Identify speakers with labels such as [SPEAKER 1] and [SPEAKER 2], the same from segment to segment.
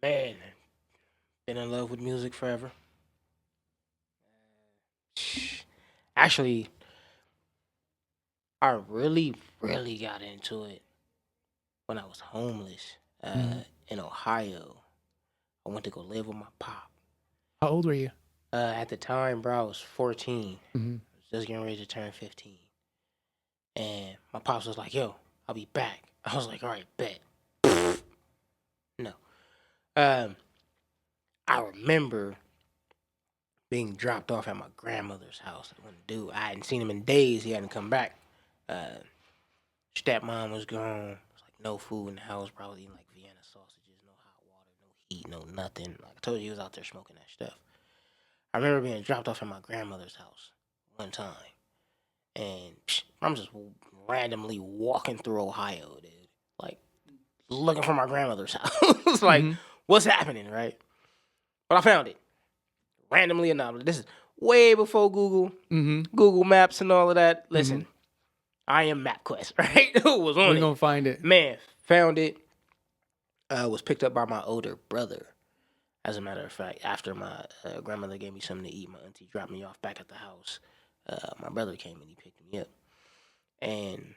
[SPEAKER 1] Man, been in love with music forever. Actually, I really got into it when I was homeless
[SPEAKER 2] Mm.
[SPEAKER 1] in Ohio. I went to go live with my pop.
[SPEAKER 2] How old were you?
[SPEAKER 1] At the time, bro, I was 14.
[SPEAKER 2] Mm-hmm.
[SPEAKER 1] I was just getting ready to turn 15. And my pops was like, yo, I'll be back. I was like, all right, bet. No. Um, I remember being dropped off at my grandmother's house. When dude, I hadn't seen him in days. He hadn't come back. Uh, Stepmom was gone. It was like no food in the house. Probably eating like Vienna sausages, no hot water, no heat, no nothing. Like I told you, he was out there smoking that stuff. I remember being dropped off at my grandmother's house one time, and I'm just randomly walking through Ohio, dude. Like looking for my grandmother's house. Like,
[SPEAKER 2] Mm-hmm.
[SPEAKER 1] what's happening, right? But I found it randomly enough. This is way before
[SPEAKER 2] Mm-hmm.
[SPEAKER 1] Google Maps and all of that.
[SPEAKER 2] Mm-hmm.
[SPEAKER 1] Listen, I am MapQuest, right? Who was on
[SPEAKER 2] We're
[SPEAKER 1] it?
[SPEAKER 2] gonna find it.
[SPEAKER 1] Man, found it. Was picked up by my older brother. As a matter of fact, after my grandmother gave me something to eat, my auntie dropped me off back at the house. My brother came and he picked me up. And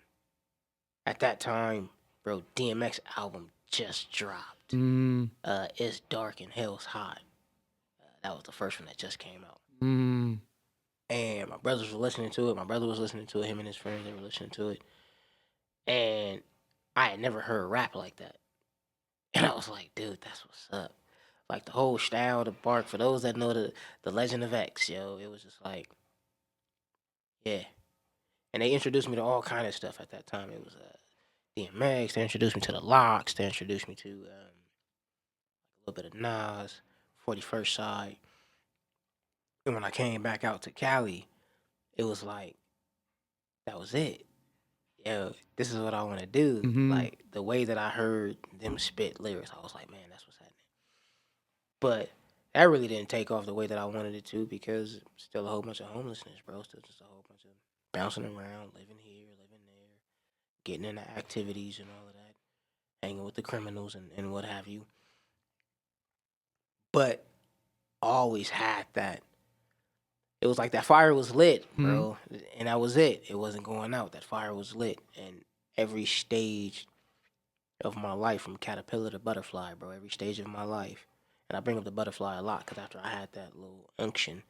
[SPEAKER 1] at that time, bro, DMX album just dropped.
[SPEAKER 2] Mm.
[SPEAKER 1] It's Dark and Hell's Hot. That was the first one that just came out.
[SPEAKER 2] Mm.
[SPEAKER 1] And my brothers were listening to it. My brother was listening to it. Him and his friends, they were listening to it. And I had never heard rap like that. And I was like, dude, that's what's up. Like the whole style, the bark. For those that know the Legend of X, yo, it was just like, yeah. And they introduced me to all kind of stuff at that time. It was DMX. They introduced me to the Locks. They introduced me to a little bit of Nas, 41st Side. And when I came back out to Cali, it was like that was it. Yo, this is what I want to do.
[SPEAKER 2] Mm-hmm.
[SPEAKER 1] Like the way that I heard them spit lyrics, I was like, man, that's what's happening. But that really didn't take off the way that I wanted it to because still a whole bunch of homelessness, bro. Still just a whole bunch of bouncing around, living here, living there, getting into activities and all of that, hanging with the criminals and what have you. But I always had that. It was like that fire was lit,
[SPEAKER 2] Mm-hmm.
[SPEAKER 1] bro. And that was it. It wasn't going out. That fire was lit. And every stage of my life, from caterpillar to butterfly, bro, every stage of my life. And I bring up the butterfly a lot because after I had that little unction,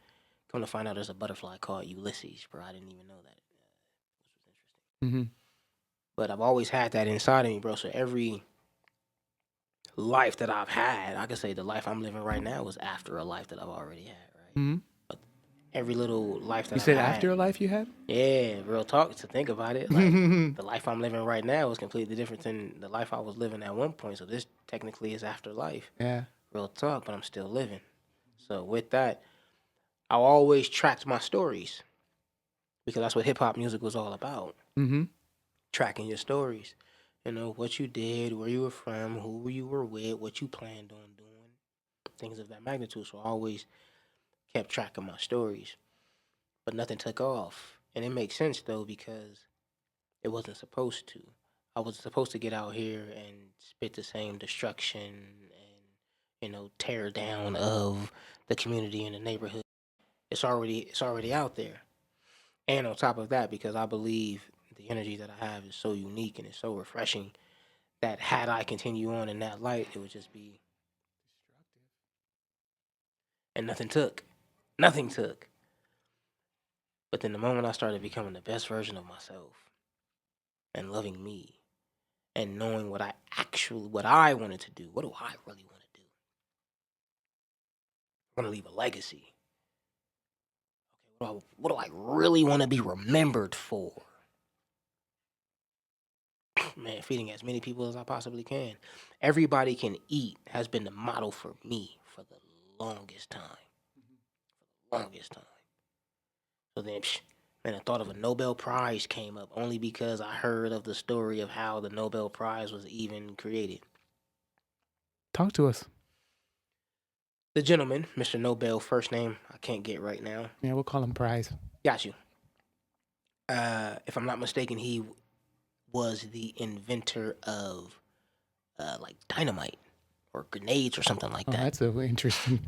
[SPEAKER 1] come to find out there's a butterfly called Ulysses, bro. I didn't even know that. Which was interesting.
[SPEAKER 2] Mm-hmm.
[SPEAKER 1] But I've always had that inside of me, bro. So every life that I've had, I could say the life I'm living right now was after a life that I've already had, right?
[SPEAKER 2] Mm-hmm.
[SPEAKER 1] But every little life that
[SPEAKER 2] You
[SPEAKER 1] I've
[SPEAKER 2] said
[SPEAKER 1] had,
[SPEAKER 2] after a life you had?
[SPEAKER 1] yeah, real talk. To think about it, like the life I'm living right now is completely different than the life I was living at one point. So this technically is after life,
[SPEAKER 2] Yeah.
[SPEAKER 1] real talk. But I'm still living. So with that, I always tracked my stories because that's what hip hop music was all about.
[SPEAKER 2] Mm-hmm.
[SPEAKER 1] Tracking your stories. You know, what you did, where you were from, who you were with, what you planned on doing, things of that magnitude. So I always kept track of my stories. But nothing took off. And it makes sense though because it wasn't supposed to. I was supposed to get out here and spit the same destruction and, tear down of the community and the neighborhood. It's already out there. And on top of that, because I believe the energy that I have is so unique and it's so refreshing that had I continue on in that light, it would just be and nothing took. Nothing took. But then the moment I started becoming the best version of myself and loving me and knowing what I wanted to do, what do I really want to do? I want to leave a legacy. Okay, what do I really want to be remembered for? Man, feeding as many people as I possibly can. Everybody can eat has been the model for me for the longest time. Longest time. So then, man, the thought of a Nobel Prize came up only because I heard of the story of how the Nobel Prize was even created.
[SPEAKER 2] Talk to us.
[SPEAKER 1] The gentleman, Mr. Nobel, first name I can't get right now.
[SPEAKER 2] Yeah, we'll call him Prize.
[SPEAKER 1] Got you. If I'm not mistaken, he was the inventor of like dynamite or grenades or something like
[SPEAKER 2] Oh,
[SPEAKER 1] that.
[SPEAKER 2] that's so interesting.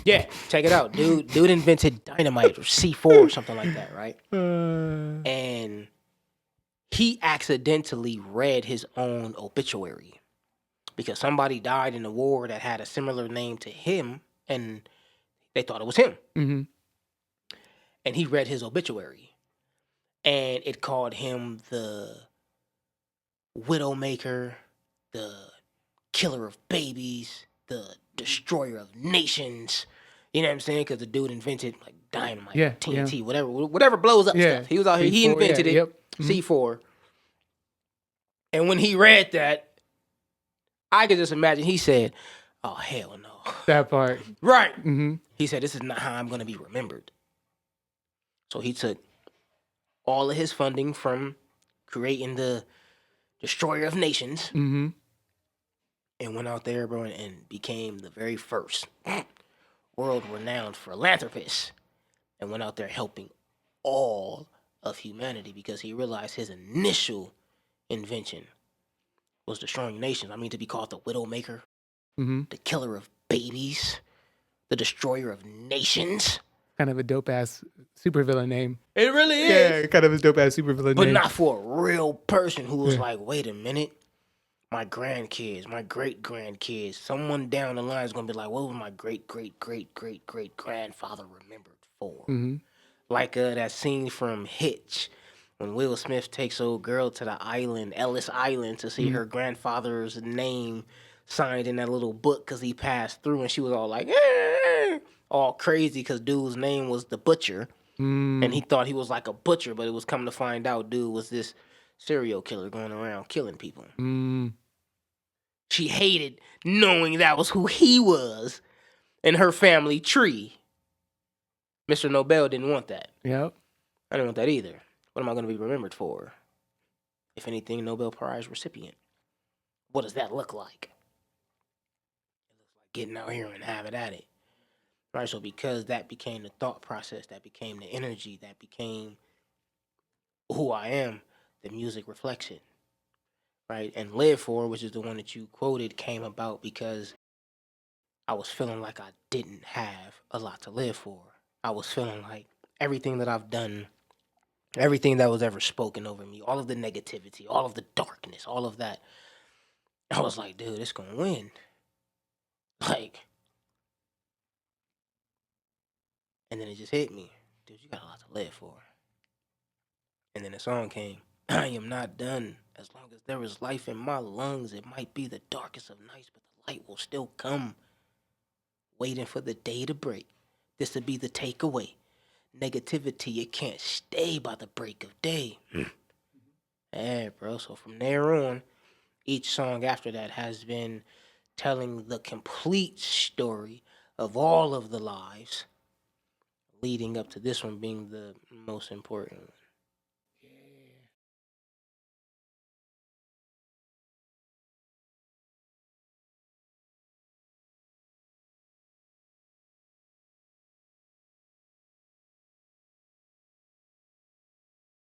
[SPEAKER 1] Yeah, check it out. Dude invented dynamite or C4 or something like that, right? And he accidentally read his own obituary because somebody died in the war that had a similar name to him, and they thought it was him.
[SPEAKER 2] Mm-hmm.
[SPEAKER 1] And he read his obituary, and it called him the Widowmaker, the killer of babies, the destroyer of nations. You know what I'm saying? Because the dude invented like dynamite,
[SPEAKER 2] Yeah,
[SPEAKER 1] TNT, whatever blows up
[SPEAKER 2] Yeah.
[SPEAKER 1] stuff. He was out here. He
[SPEAKER 2] C4,
[SPEAKER 1] invented
[SPEAKER 2] yeah,
[SPEAKER 1] it.
[SPEAKER 2] yep. Mhm.
[SPEAKER 1] C4. And when he read that, I could just imagine he said, "Oh hell no!"
[SPEAKER 2] That part.
[SPEAKER 1] Right?
[SPEAKER 2] Mm-hmm.
[SPEAKER 1] He said, "This is not how I'm going to be remembered." So he took all of his funding from creating the destroyer of nations
[SPEAKER 2] Mm-hmm.
[SPEAKER 1] and went out there, bro, and became the very first world-renowned philanthropist, and went out there helping all of humanity because he realized his initial invention was destroying nations. I mean, to be called the Widowmaker,
[SPEAKER 2] Mm-hmm.
[SPEAKER 1] the killer of babies, the destroyer of nations.
[SPEAKER 2] Kind of a dope ass supervillain name.
[SPEAKER 1] It really is.
[SPEAKER 2] Yeah, kind of a dope ass supervillain
[SPEAKER 1] But
[SPEAKER 2] name.
[SPEAKER 1] not for a real person who was
[SPEAKER 2] Yeah.
[SPEAKER 1] like, wait a minute, my grandkids, my great grandkids, someone down the line is gonna be like, what was my great grandfather remembered for?
[SPEAKER 2] Mm-hmm.
[SPEAKER 1] Like that scene from Hitch when Will Smith takes old girl to the island, Ellis Island, to see her grandfather's name signed in that little book because he passed through, and she was all like, all crazy because dude's name was the Butcher. And he thought he was like a butcher, but it was coming to find out dude was this serial killer going around killing people. She hated knowing that was who he was in her family tree. Mr. Nobel didn't want that.
[SPEAKER 2] Yep.
[SPEAKER 1] I didn't want that either. What am I going to be remembered for? If anything, Nobel Prize recipient. What does that look like? It looks like getting out here and having at it. Right, so because that became the thought process, that became the energy, that became who I am, the music reflects it. Right, and Live For, which is the one that you quoted, came about because I was feeling like I didn't have a lot to live for. I was feeling like everything that I've done, everything that was ever spoken over me, all of the negativity, all of the darkness, all of that, I was like, dude, it's gonna win. Like, and then it just hit me. Dude, you got a lot to live for. And then the song came. I am not done. As long as there is life in my lungs, it might be the darkest of nights, but the light will still come. Waiting for the day to break. This would be the takeaway. Negativity, it can't stay by the break of day. Yeah, bro. So from there on, each song after that has been telling the complete story of all of the lives leading up to this one being the most important one.